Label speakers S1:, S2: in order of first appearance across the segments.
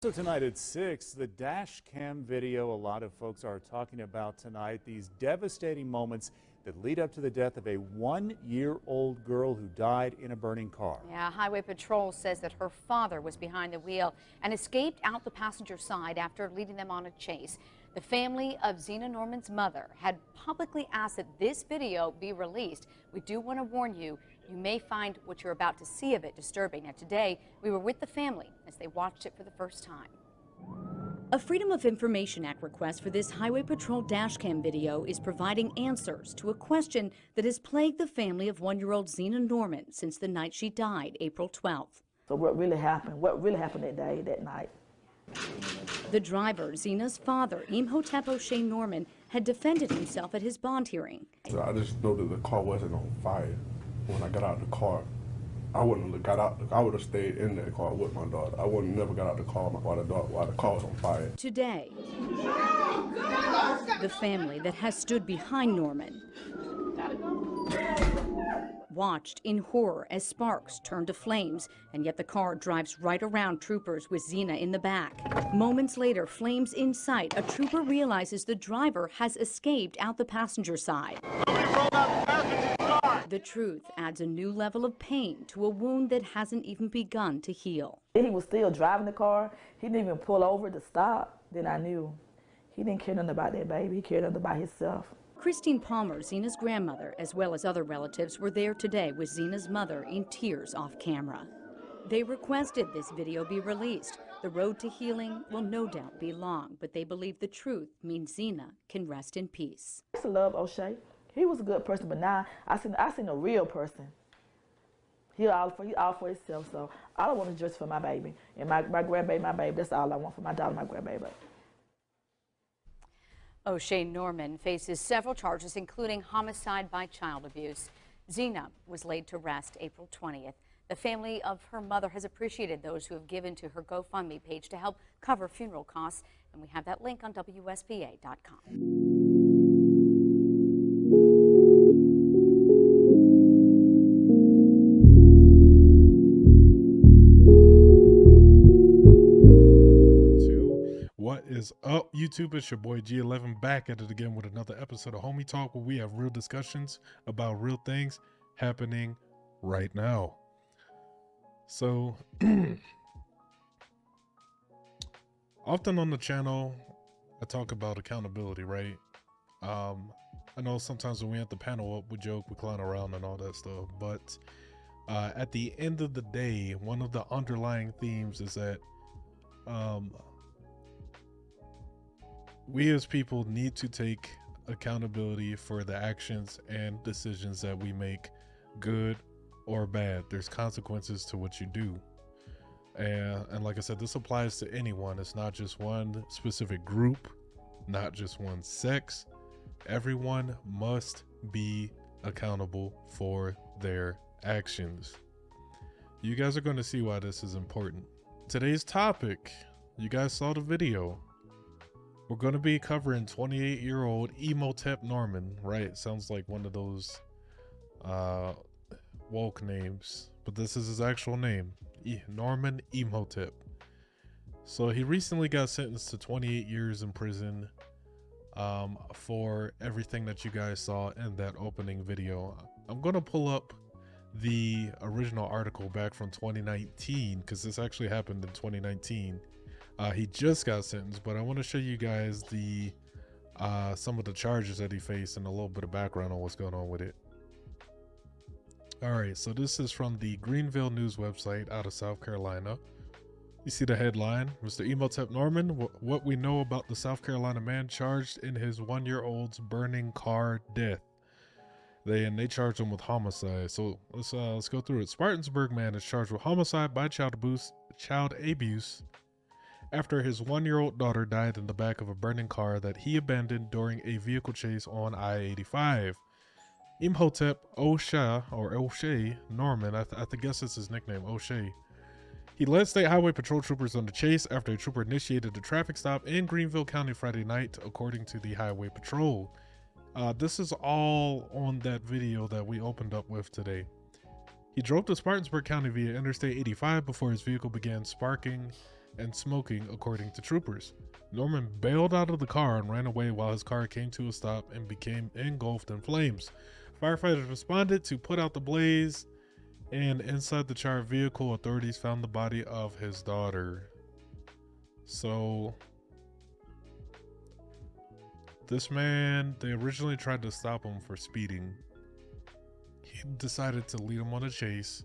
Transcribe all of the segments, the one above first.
S1: So tonight at 6, the dash cam video a lot of folks are talking about tonight, these devastating moments that lead up to the death of a 1-year-old girl who died in a burning car.
S2: Yeah, Highway Patrol says that her father was behind the wheel and escaped out the passenger side after leading them on a chase. The family of Xena Norman's mother had publicly asked that this video be released. We do want to warn you, you may find what you're about to see of it disturbing. Now today, we were with the family as they watched it for the first time. A Freedom of Information Act request for this Highway Patrol dashcam video is providing answers to a question that has plagued the family of 1-year-old Xena Norman since the night she died, April 12th.
S3: So what really happened? What really happened that day, that night?
S2: The driver, Xena's father, Imhotep Norman, had defended himself at his bond hearing.
S4: So I just know that the car wasn't on fire. When I got out of the car, I wouldn't have got out. I would have stayed in that car with my daughter. I would have never got out of the car while the car was on fire.
S2: Today, the family that has stood behind Norman watched in horror as sparks turned to flames, and yet the car drives right around troopers with Xena in the back. Moments later, flames in sight, a trooper realizes the driver has escaped out the passenger side. The truth adds a new level of pain to a wound that hasn't even begun to heal.
S3: He was still driving the car. He didn't even pull over to stop. Then I knew he didn't care nothing about that baby. He cared nothing about himself.
S2: Christine Palmer, Xena's grandmother, as well as other relatives, were there today with Xena's mother in tears off camera. They requested this video be released. The road to healing will no doubt be long, but they believe the truth means Xena can rest in peace.
S3: I used to love O'Shea. He was a good person, but now I seen a real person. He all for himself, so all I want is just for my baby. And my grandbaby, my baby, that's all I want for my daughter, my grandbaby.
S2: O'Shea Norman faces several charges, including homicide by child abuse. Xena was laid to rest April 20th. The family of her mother has appreciated those who have given to her GoFundMe page to help cover funeral costs, and we have that link on WSBA.com.
S5: What is up, YouTube? It's your boy G11 back at it again with another episode of Homie Talk, where we have real discussions about real things happening right now. So often on the channel I talk about accountability, right? I know sometimes when we at the panel we joke, we clown around and all that stuff, but at the end of the day, one of the underlying themes is that we as people need to take accountability for the actions and decisions that we make, good or bad. There's consequences to what you do. And like I said, this applies to anyone. It's not just one specific group, not just one sex. Everyone must be accountable for their actions. You guys are going to see why this is important. Today's topic, you guys saw the video. We're going to be covering 28-year-old Imhotep Norman, right? Sounds like one of those woke names, but this is his actual name, Norman Imhotep. So he recently got sentenced to 28 years in prison for everything that you guys saw in that opening video. I'm going to pull up the original article back from 2019 because this actually happened in 2019. He just got sentenced, but I want to show you guys the some of the charges that he faced and a little bit of background on what's going on with it. All right, so this is from the Greenville News website out of South Carolina. You see the headline, Mr. Imhotep Norman, what we know about the South Carolina man charged in his 1-year-old's burning car death. They charged him with homicide. So let's go through it. Spartanburg man is charged with homicide by child abuse after his 1-year-old daughter died in the back of a burning car that he abandoned during a vehicle chase on I-85. Imhotep O'Shea Norman, I guess it's his nickname, O'Shea. He led state highway patrol troopers on the chase after a trooper initiated a traffic stop in Greenville County Friday night, according to the highway patrol. This is all on that video that we opened up with today. He drove to Spartanburg County via Interstate 85 before his vehicle began sparking and smoking, according to troopers. Norman bailed out of the car and ran away while his car came to a stop and became engulfed in flames. Firefighters responded to put out the blaze, and inside the charred vehicle, authorities found the body of his daughter. So this man, they originally tried to stop him for speeding. He decided to lead him on a chase.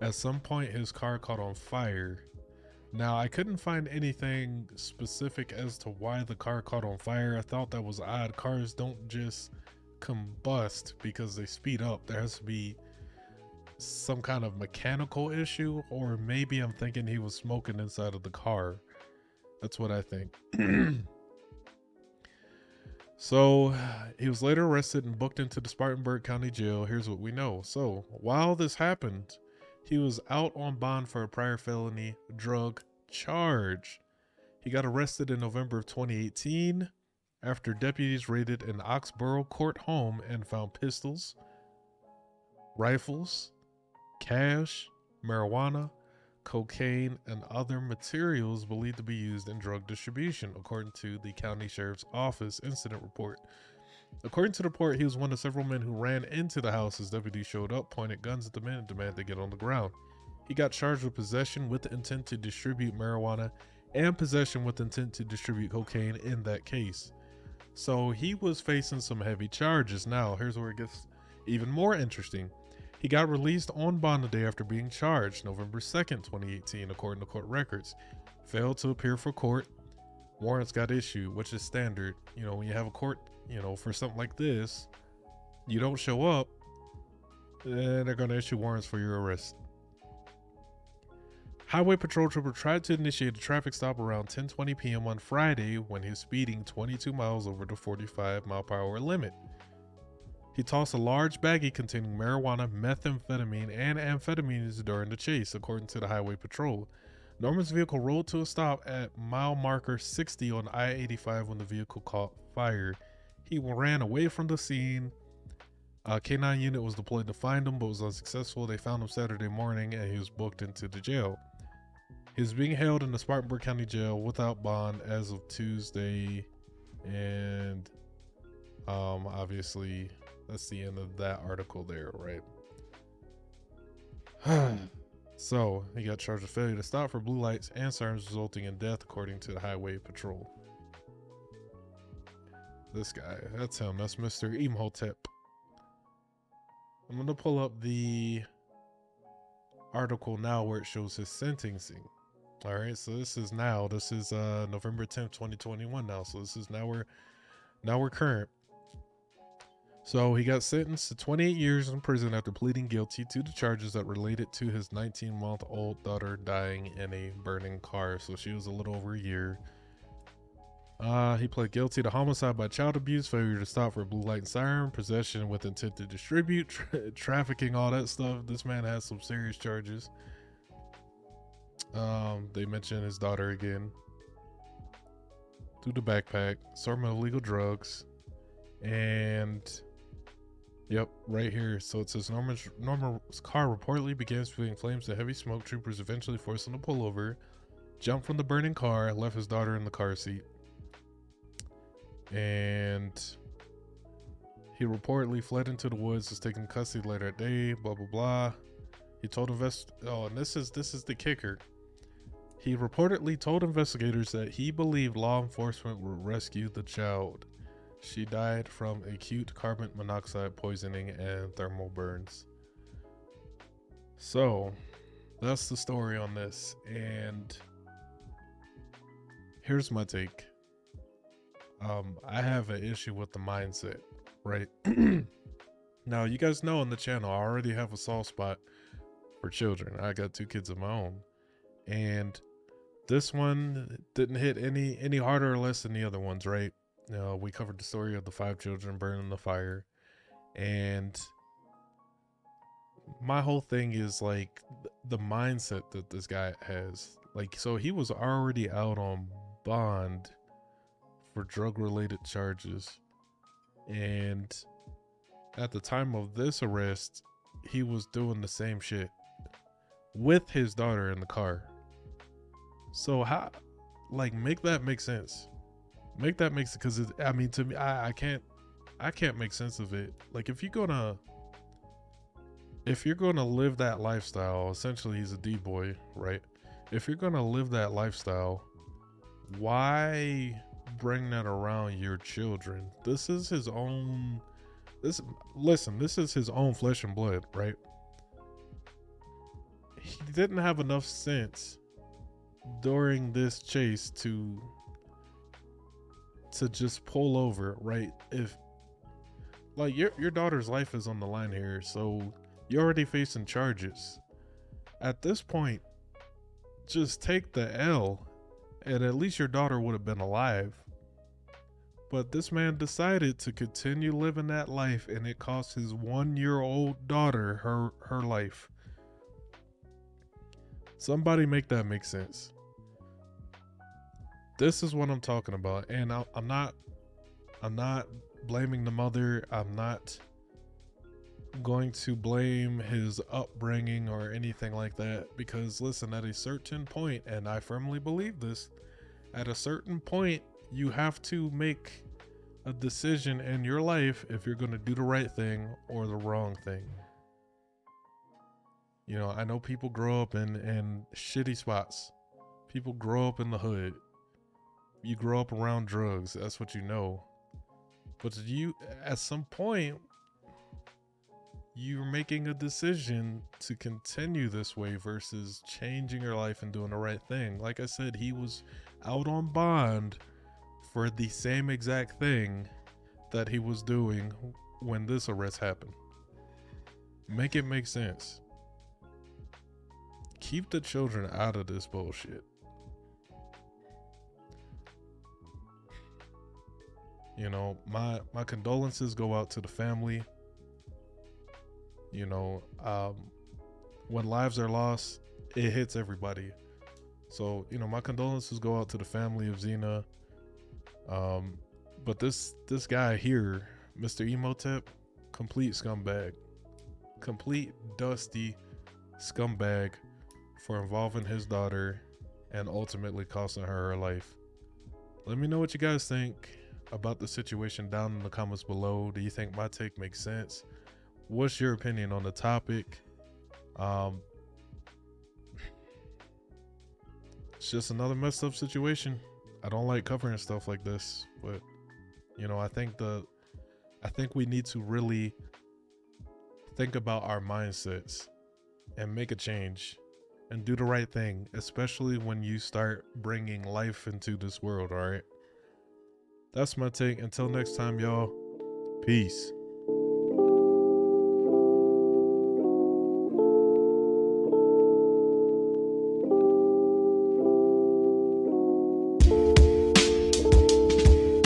S5: At some point, his car caught on fire. Now, I couldn't find anything specific as to why the car caught on fire. I thought that was odd. Cars don't just combust because they speed up. There has to be some kind of mechanical issue, or maybe I'm thinking he was smoking inside of the car. That's what I think. So he was later arrested and booked into the Spartanburg County Jail. Here's what we know. So while this happened, he was out on bond for a prior felony drug charge. He got arrested in November of 2018 after deputies raided an Oxborough court home and found pistols, rifles, cash, marijuana, cocaine, and other materials believed to be used in drug distribution, according to the county sheriff's office incident report. According to the report, he was one of several men who ran into the house as deputies showed up, pointed guns at the men, and demanded they get on the ground. He got charged with possession with the intent to distribute marijuana and possession with intent to distribute cocaine in that case. So he was facing some heavy charges. Now, here's where it gets even more interesting. He got released on bond the day after being charged, November 2nd, 2018, according to court records. Failed to appear for court. Warrants got issued, which is standard. You know, when you have a court, you know, for something like this, you don't show up, then they're going to issue warrants for your arrest. Highway patrol trooper tried to initiate a traffic stop around 10:20 p.m. on Friday when he was speeding 22 miles over the 45-mile-per-hour limit. He tossed a large baggie containing marijuana, methamphetamine, and amphetamines during the chase, according to the highway patrol. Norman's vehicle rolled to a stop at mile marker 60 on I-85 when the vehicle caught fire. He ran away from the scene. A K9 unit was deployed to find him, but was unsuccessful. They found him Saturday morning, and he was booked into the jail. He was being held in the Spartanburg County Jail without bond as of Tuesday, and obviously that's the end of that article there, right? So he got charged with failure to stop for blue lights and sirens, resulting in death, according to the highway patrol. This guy, that's him. That's Mr. Imhotep. I'm going to pull up the article now where it shows his sentencing. All right, so this is November 10th, 2021 now. So this is now we're current. So he got sentenced to 28 years in prison after pleading guilty to the charges that related to his 19-month-old daughter dying in a burning car. So she was a little over a year. He pled guilty to homicide by child abuse, failure to stop for a blue light and siren, possession with intent to distribute, trafficking, all that stuff. This man has some serious charges. They mention his daughter again. Through the backpack, assortment of illegal drugs, and yep, right here. So it says Norman's car reportedly began spewing flames and heavy smoke. Troopers eventually forced him to pull over, jumped from the burning car, and left his daughter in the car seat. And he reportedly fled into the woods, was taken into custody later that day, blah blah blah. He told and this is the kicker. He reportedly told investigators that he believed law enforcement would rescue the child. She died from acute carbon monoxide poisoning and thermal burns. So that's the story on this, and here's my take. I have an issue with the mindset, right? Now, you guys know on the channel, I already have a soft spot for children. I got 2 kids of my own, and this one didn't hit any harder or less than the other ones, right? We covered the story of the 5 children burned in the fire, and my whole thing is like the mindset that this guy has. Like, so he was already out on bond for drug-related charges, and at the time of this arrest, he was doing the same shit with his daughter in the car. So how, like, make that make sense. Make that make sense, because I mean, to me, I can't make sense of it. Like, if you're gonna live that lifestyle, essentially he's a D-boy, right? If you're gonna live that lifestyle, why bring that around your children? This is his own, this is his own flesh and blood, right? He didn't have enough sense during this chase to just pull over, right? If, like, your daughter's life is on the line here, so you're already facing charges. At this point, just take the L, and at least your daughter would have been alive. But this man decided to continue living that life, and it cost his 1-year-old daughter her life. Somebody make that make sense. This is what I'm talking about, and I'm not blaming the mother. I'm not going to blame his upbringing or anything like that, because listen, at a certain point, and I firmly believe this, at a certain point you have to make a decision in your life if you're going to do the right thing or the wrong thing. You know, I know people grow up in shitty spots. People grow up in the hood. You grow up around drugs. That's what you know. But you, at some point, you're making a decision to continue this way versus changing your life and doing the right thing. Like I said, he was out on bond for the same exact thing that he was doing when this arrest happened. Make it make sense. Keep the children out of this bullshit. You know, my condolences go out to the family. You know, when lives are lost, it hits everybody. So, you know, my condolences go out to the family of Xena. But this guy here, Mr. Imhotep, complete scumbag. Complete dusty scumbag for involving his daughter and ultimately costing her life. Let me know what you guys think about the situation down in the comments below. Do you think my take makes sense? What's your opinion on the topic? It's just another messed up situation. I don't like covering stuff like this, but you know, I think we need to really think about our mindsets and make a change and do the right thing, especially when you start bringing life into this world. All right, that's my take. Until next time, y'all, peace.